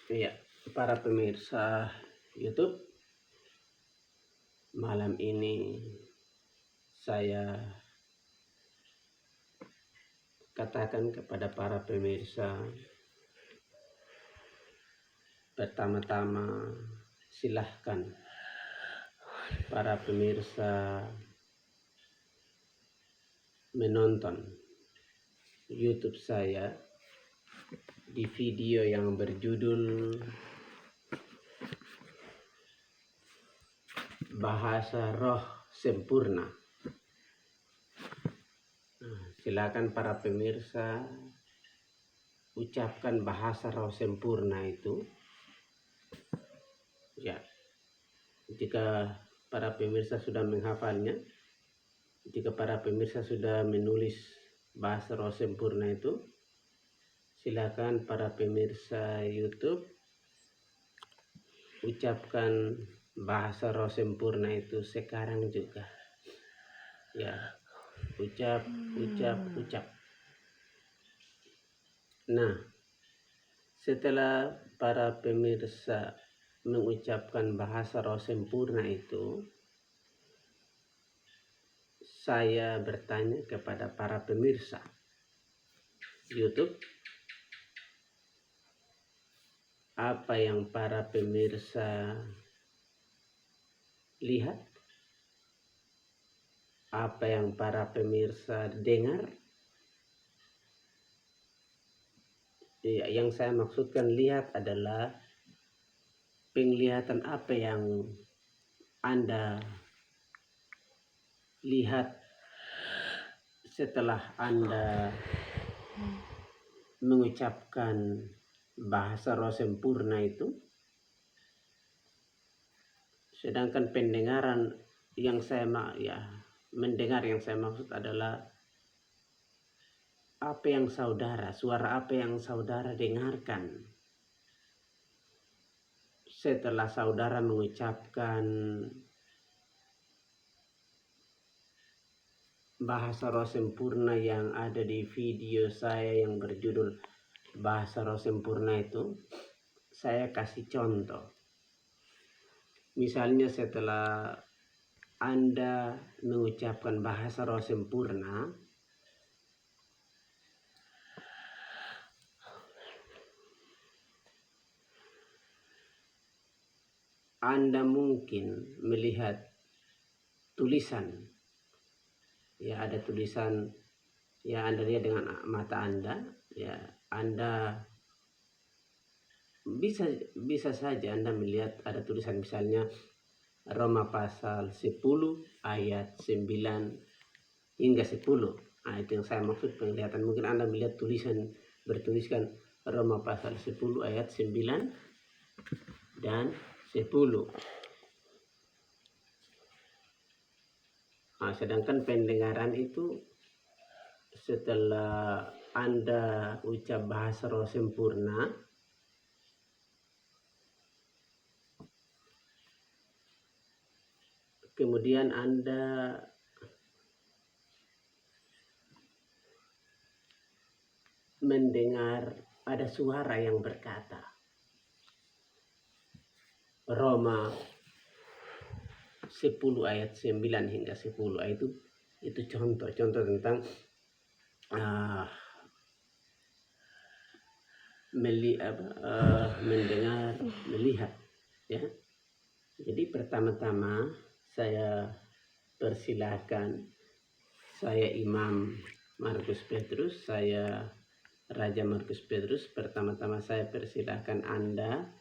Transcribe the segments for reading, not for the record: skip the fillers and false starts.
Iya, para pemirsa YouTube, malam ini saya katakan kepada para pemirsa, pertama-tama silahkan para pemirsa menonton YouTube saya di video yang berjudul Bahasa Roh Sempurna. Silakan para pemirsa ucapkan bahasa roh sempurna itu. Ya, jika para pemirsa sudah menghafalnya, jika para pemirsa sudah menulis bahasa roh sempurna itu, silakan para pemirsa YouTube ucapkan bahasa roh sempurna itu sekarang juga. Ya, ucap. Nah, setelah para pemirsa mengucapkan bahasa roh sempurna itu, saya bertanya kepada para pemirsa YouTube, apa yang para pemirsa lihat? Apa yang para pemirsa dengar? Ya, yang saya maksudkan lihat adalah penglihatan apa yang Anda lihat setelah Anda mengucapkan bahasa roh sempurna itu. Sedangkan pendengaran yang saya mendengar yang saya maksud adalah suara apa yang saudara dengarkan setelah saudara mengucapkan bahasa roh sempurna yang ada di video saya yang berjudul Bahasa Roh Sempurna itu. Saya kasih contoh. Misalnya setelah Anda mengucapkan bahasa roh sempurna, Anda mungkin melihat tulisan. Ya, ada tulisan ya Anda lihat dengan mata Anda. Ya, Anda bisa saja Anda melihat ada tulisan misalnya Roma pasal 10 ayat 9 hingga 10. Nah, itu yang saya maksud penglihatan. Mungkin Anda melihat tulisan bertuliskan Roma pasal 10 ayat 9 dan 10. Nah, sedangkan pendengaran itu setelah Anda ucap bahasa roh sempurna, kemudian Anda mendengar ada suara yang berkata Roma 10 ayat 9 hingga 10. Itu contoh tentang mendengar, melihat, ya. Jadi pertama-tama saya persilahkan, saya Imam Markus Petrus, saya Raja Markus Petrus. Pertama-tama saya persilahkan Anda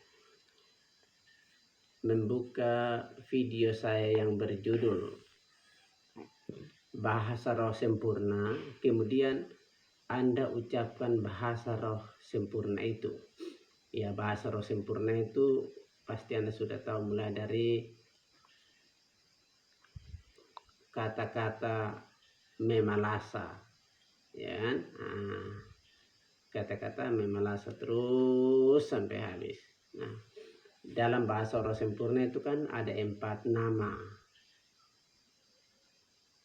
membuka video saya yang berjudul Bahasa Roh Sempurna, kemudian Anda ucapkan bahasa roh sempurna itu. Ya, bahasa roh sempurna itu pasti Anda sudah tahu, mulai dari kata-kata memalasa, ya kan? Kata-kata memalasa terus sampai habis. Nah, dalam bahasa roh sempurna itu kan ada 4 nama.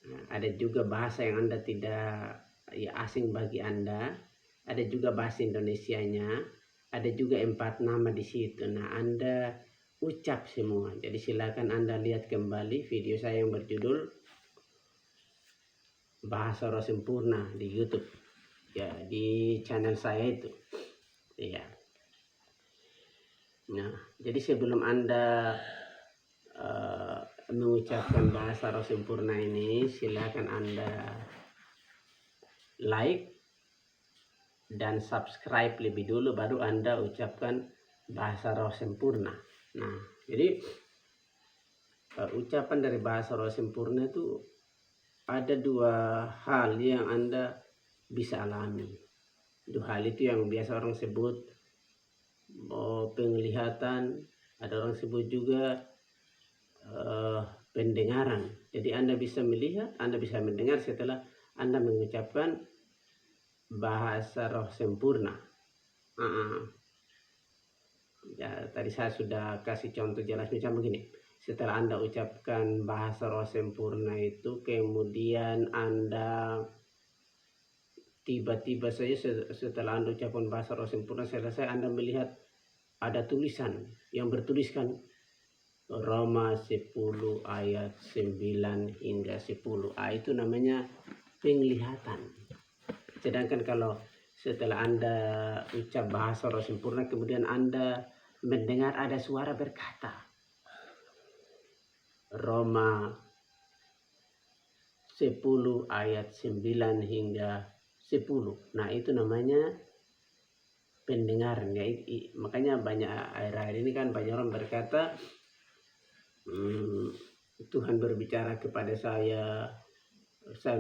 Nah, ada juga bahasa yang Anda tidak asing bagi Anda. Ada juga bahasa Indonesianya. ada juga 4 nama di situ. Nah, Anda ucap semua. Jadi silakan Anda lihat kembali video saya yang berjudul Bahasa Roh Sempurna di YouTube. Ya, di channel saya itu. Ya. Nah, jadi sebelum Anda mengucapkan bahasa Roh Sempurna ini, silakan Anda like dan subscribe lebih dulu, baru Anda ucapkan bahasa Roh Sempurna. Nah, jadi ucapan dari bahasa Roh Sempurna itu ada 2 hal yang Anda bisa alami. 2 hal itu yang biasa orang sebut penglihatan, ada orang sebut juga pendengaran. Jadi Anda bisa melihat, Anda bisa mendengar setelah Anda mengucapkan bahasa Roh Sempurna. Ya, tadi saya sudah kasih contoh jelas macam begini. Setelah Anda ucapkan bahasa Roh Sempurna itu, kemudian Anda tiba-tiba saja setelah Anda ucapkan bahasa Roh Sempurna selesai, Anda melihat ada tulisan yang bertuliskan Roma 10 ayat 9 hingga 10. Itu namanya penglihatan. Sedangkan kalau setelah Anda ucap bahasa Roh Sempurna, kemudian Anda mendengar ada suara berkata Roma 10 ayat 9 hingga 10. Nah, itu namanya pendengaran ya. Makanya banyak akhir-akhir ini kan banyak orang berkata Tuhan berbicara kepada saya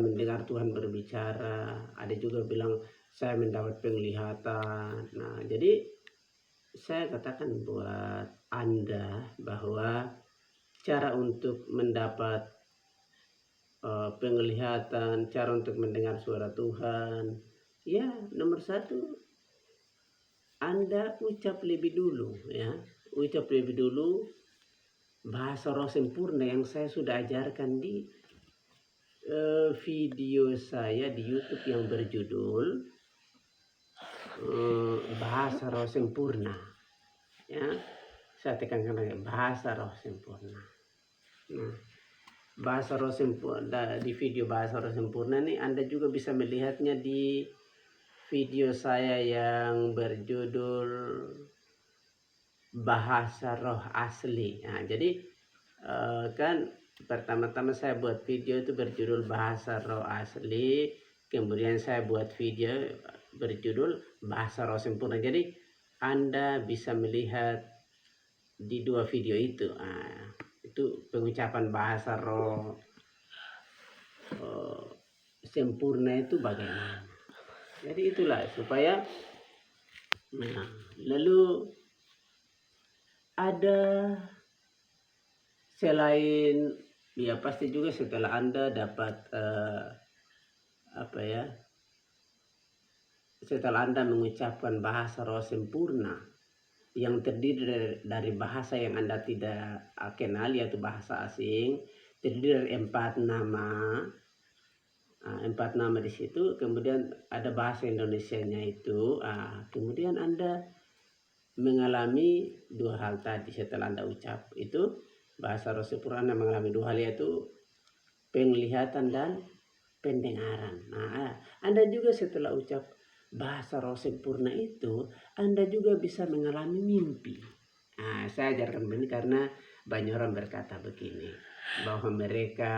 mendengar Tuhan berbicara. Ada juga bilang saya mendapat penglihatan. Nah, jadi saya katakan buat Anda bahwa cara untuk mendapat penglihatan, cara untuk mendengar suara Tuhan, ya nomor 1 Anda ucap lebih dulu ya. Ucap lebih dulu bahasa Roh Sempurna yang saya sudah ajarkan di video saya di YouTube yang berjudul Bahasa Roh Sempurna. Ya, saya tekankan lagi bahasa Roh Sempurna. Nah, bahasa Roh Sempurna, di video bahasa Roh Sempurna ini Anda juga bisa melihatnya di video saya yang berjudul Bahasa Roh Asli. Nah, jadi kan pertama-tama saya buat video itu berjudul Bahasa Roh Asli, kemudian saya buat video berjudul Bahasa Roh Sempurna. Jadi Anda bisa melihat di 2 video itu. Itu pengucapan bahasa Roh sempurna itu bagaimana. Jadi itulah supaya lalu ada selain ya pasti juga setelah Anda dapat setelah Anda mengucapkan bahasa Roh Sempurna yang terdiri dari bahasa yang Anda tidak kenal, yaitu bahasa asing, terdiri dari 4 nama. 4 nama di situ, kemudian ada bahasa Indonesianya itu. Kemudian Anda mengalami 2 hal tadi setelah Anda ucap itu bahasa Roh Sempurna, Anda mengalami 2 hal, yaitu penglihatan dan pendengaran. Nah, Anda juga setelah ucap bahasa Roh Sempurna itu, Anda juga bisa mengalami mimpi. Saya ajarkan begini karena banyak orang berkata begini, bahwa mereka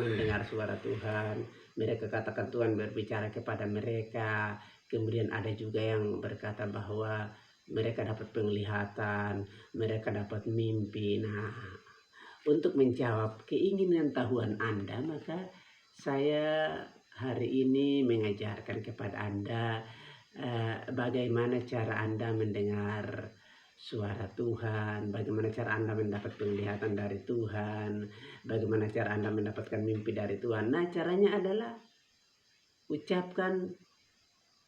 mendengar suara Tuhan, mereka katakan Tuhan berbicara kepada mereka. Kemudian ada juga yang berkata bahwa mereka dapat penglihatan, mereka dapat mimpi. Nah, untuk menjawab keinginan tahuan Anda, maka saya hari ini mengajarkan kepada Anda bagaimana cara Anda mendengar suara Tuhan, bagaimana cara Anda mendapat penglihatan dari Tuhan, bagaimana cara Anda mendapatkan mimpi dari Tuhan. Nah, caranya adalah ucapkan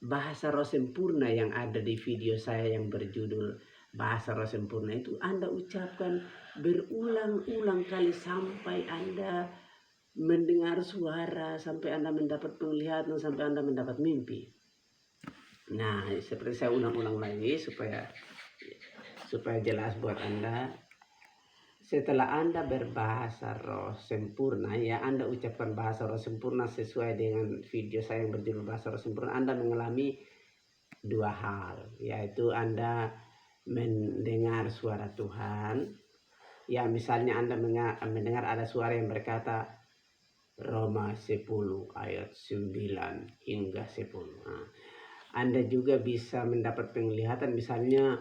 bahasa Roh Sempurna yang ada di video saya yang berjudul Bahasa Roh Sempurna itu. Anda ucapkan berulang-ulang kali sampai Anda mendengar suara, sampai Anda mendapat penglihatan, sampai Anda mendapat mimpi. Nah, seperti saya ulang-ulang lagi supaya jelas buat Anda. Setelah Anda berbahasa roh sempurna, ya Anda ucapkan bahasa roh sempurna sesuai dengan video saya yang berjudul bahasa roh sempurna, Anda mengalami dua hal, yaitu Anda mendengar suara Tuhan. Ya, misalnya Anda mendengar ada suara yang berkata Roma 10 ayat 9 hingga 10. Nah, Anda juga bisa mendapat penglihatan, misalnya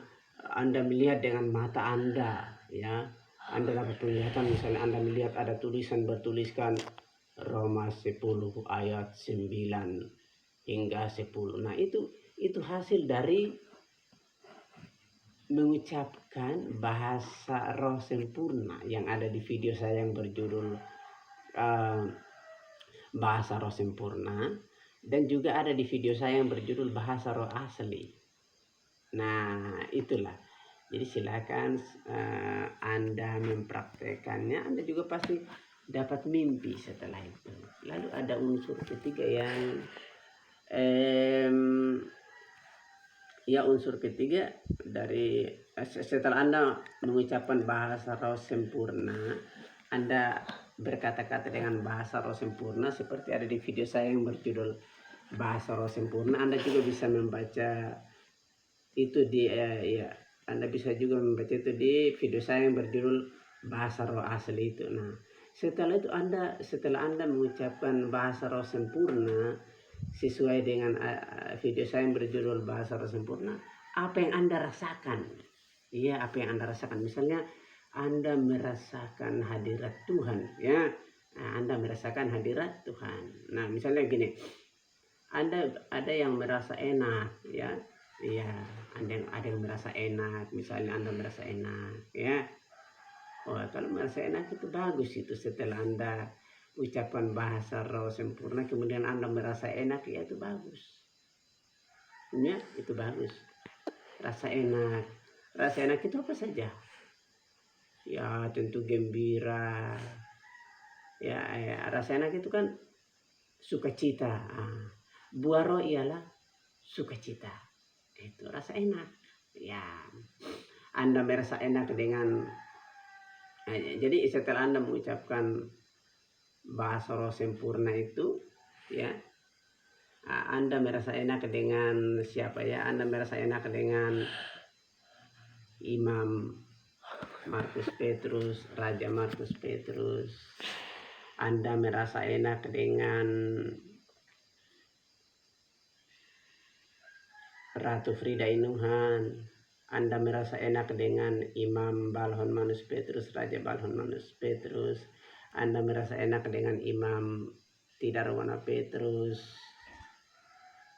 Anda melihat dengan mata Anda, ya. Anda dapat penglihatan, misalnya Anda melihat ada tulisan bertuliskan Roma 10 ayat 9 hingga 10. Nah, itu hasil dari mengucapkan bahasa roh sempurna yang ada di video saya yang berjudul bahasa roh sempurna, dan juga ada di video saya yang berjudul bahasa roh asli. Nah, itulah. Jadi silakan Anda mempraktekannya, Anda juga pasti dapat mimpi setelah itu. Lalu ada unsur ketiga yang unsur ketiga dari setelah Anda mengucapkan bahasa roh sempurna, Anda berkata-kata dengan bahasa roh sempurna seperti ada di video saya yang berjudul bahasa roh sempurna. Anda juga bisa membaca itu di Anda bisa juga membaca itu di video saya yang berjudul bahasa roh asli itu. Nah, setelah Anda mengucapkan bahasa roh sempurna sesuai dengan video saya yang berjudul bahasa roh sempurna, apa yang Anda rasakan? Iya, apa yang Anda rasakan? Misalnya Anda merasakan hadirat Tuhan, ya. Nah, Anda merasakan hadirat Tuhan. Nah, misalnya gini, ada yang merasa enak, ya. Iya, ada yang merasa enak, misalnya Anda merasa enak, ya. Oh, kalau merasa enak itu bagus itu. Setelah Anda ucapan bahasa roh sempurna kemudian Anda merasa enak, ya itu bagus. Ya, itu bagus. Rasa enak itu apa saja? Ya, tentu gembira. Ya, rasa enak itu kan sukacita. Buah roh ialah sukacita. Itu rasa enak. Ya, Anda merasa enak dengan jadi setelah Anda mengucapkan bahasa roh sempurna itu, ya, Anda merasa enak dengan siapa, ya? Anda merasa enak dengan Imam Markus Petrus, Raja Markus Petrus. Anda merasa enak dengan Ratu Frida Inuhan. Anda merasa enak dengan Imam Balhon Manus Petrus, Raja Balhon Manus Petrus. Anda merasa enak dengan Imam Tidarwana Petrus,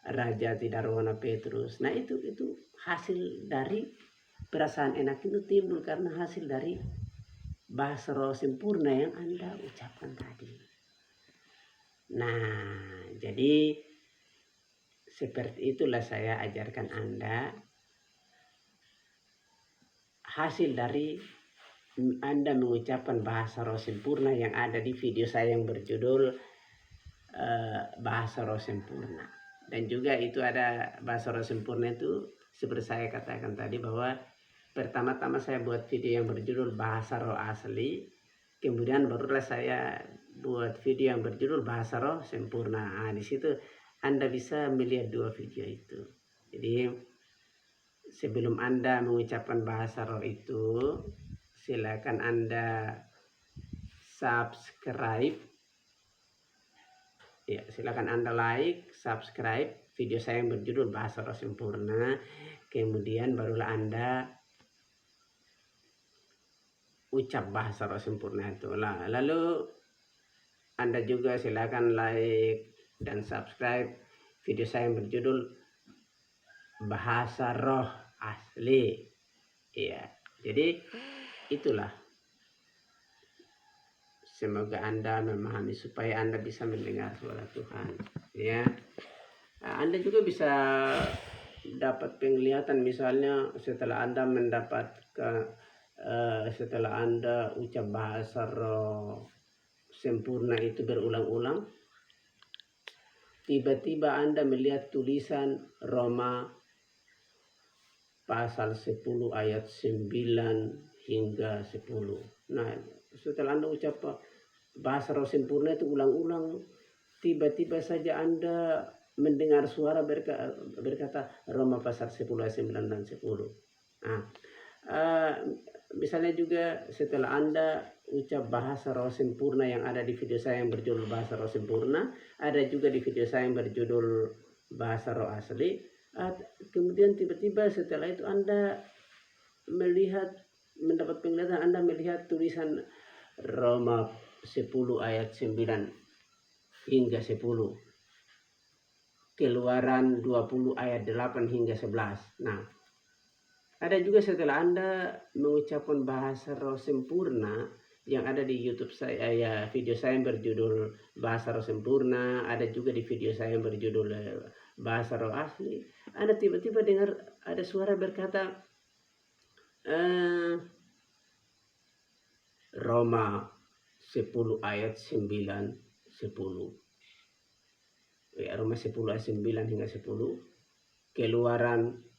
Raja Tidarwana Petrus. Nah, itu hasil dari perasaan enak itu timbul karena hasil dari bahasa roh sempurna yang Anda ucapkan tadi. Nah, jadi seperti itulah saya ajarkan Anda. Hasil dari Anda mengucapkan bahasa roh sempurna yang ada di video saya yang berjudul bahasa roh sempurna. Dan juga itu ada bahasa roh sempurna itu seperti saya katakan tadi bahwa pertama-tama saya buat video yang berjudul bahasa roh asli, kemudian barulah saya buat video yang berjudul bahasa roh sempurna. Nah, di situ Anda bisa melihat dua video itu. Jadi sebelum Anda mengucapkan bahasa roh itu, silakan Anda subscribe. Ya, silakan Anda like, subscribe video saya yang berjudul bahasa roh sempurna. Kemudian barulah Anda ucap bahasa roh sempurna itu. Lalu Anda juga silakan like dan subscribe video saya yang berjudul bahasa roh asli. Iya, jadi itulah. Semoga Anda memahami supaya Anda bisa mendengar suara Tuhan. Ya, Anda juga bisa dapat penglihatan, misalnya setelah Anda setelah Anda ucap bahasa roh sempurna itu berulang-ulang, tiba-tiba Anda melihat tulisan Roma pasal 10 ayat 9 hingga 10. Nah, setelah Anda ucap bahasa roh sempurna itu ulang-ulang, tiba-tiba saja Anda mendengar suara berkata Roma pasal 10 ayat 9 dan 10. Nah, misalnya juga setelah Anda ucap bahasa roh sempurna yang ada di video saya yang berjudul bahasa roh sempurna, ada juga di video saya yang berjudul bahasa roh asli. Kemudian tiba-tiba setelah itu Anda mendapat penglihatan, Anda melihat tulisan Roma 10 ayat 9 hingga 10. Keluaran 20 ayat 8 hingga 11. Nah, ada juga setelah Anda mengucapkan bahasa roh sempurna yang ada di YouTube saya, ya video saya yang berjudul bahasa roh sempurna, ada juga di video saya yang berjudul bahasa roh asli. Anda tiba-tiba dengar ada suara berkata Roma 10 ayat 9 10. Ya, Roma 10 ayat 9 hingga 10. Keluaran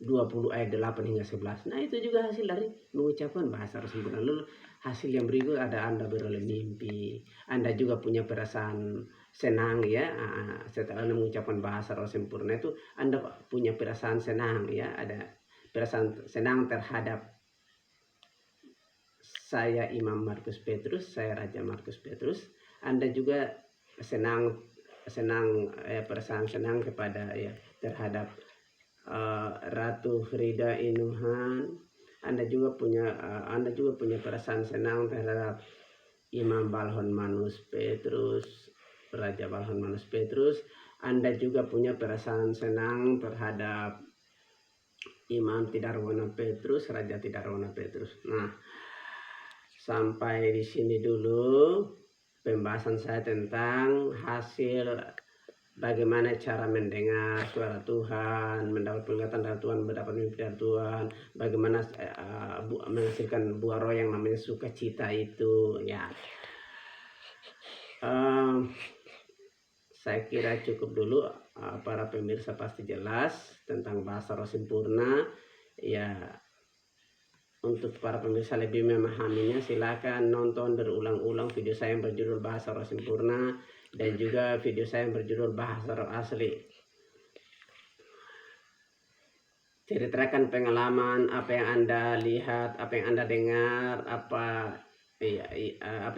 20 ayat 8 hingga 11. Nah, itu juga hasil dari mengucapkan bahasa roh sempurna. Lalu hasil yang berikut ada Anda beroleh mimpi, Anda juga punya perasaan senang ya. Setelah Anda mengucapkan bahasa roh sempurna itu Anda punya perasaan senang ya, ada perasaan senang terhadap saya Imam Markus Petrus, saya Raja Markus Petrus. Anda juga perasaan senang kepada ya terhadap Ratu Frida Inuhan. Anda juga punya perasaan senang terhadap Imam Balhon Manus Petrus, Raja Balhon Manus Petrus. Anda juga punya perasaan senang terhadap Imam Tidarwana Petrus, Raja Tidarwana Petrus. Nah, sampai di sini dulu pembahasan saya tentang hasil bagaimana cara mendengar suara Tuhan, mendapat penglihatan dari Tuhan, mendapat mimpi dari Tuhan, bagaimana menghasilkan buah roh yang namanya sukacita itu ya. Saya kira cukup dulu. Para pemirsa pasti jelas tentang bahasa roh sempurna ya. Untuk para pemirsa lebih memahaminya, silakan nonton berulang-ulang video saya yang berjudul bahasa roh sempurna dan juga video saya yang berjudul bahasa roh asli. Ceritakan pengalaman apa yang Anda lihat, apa yang Anda dengar, apa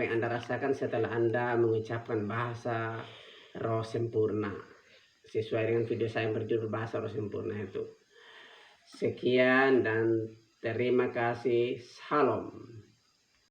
yang Anda rasakan setelah Anda mengucapkan bahasa roh sempurna sesuai dengan video saya yang berjudul bahasa roh sempurna itu. Sekian dan terima kasih. Salam.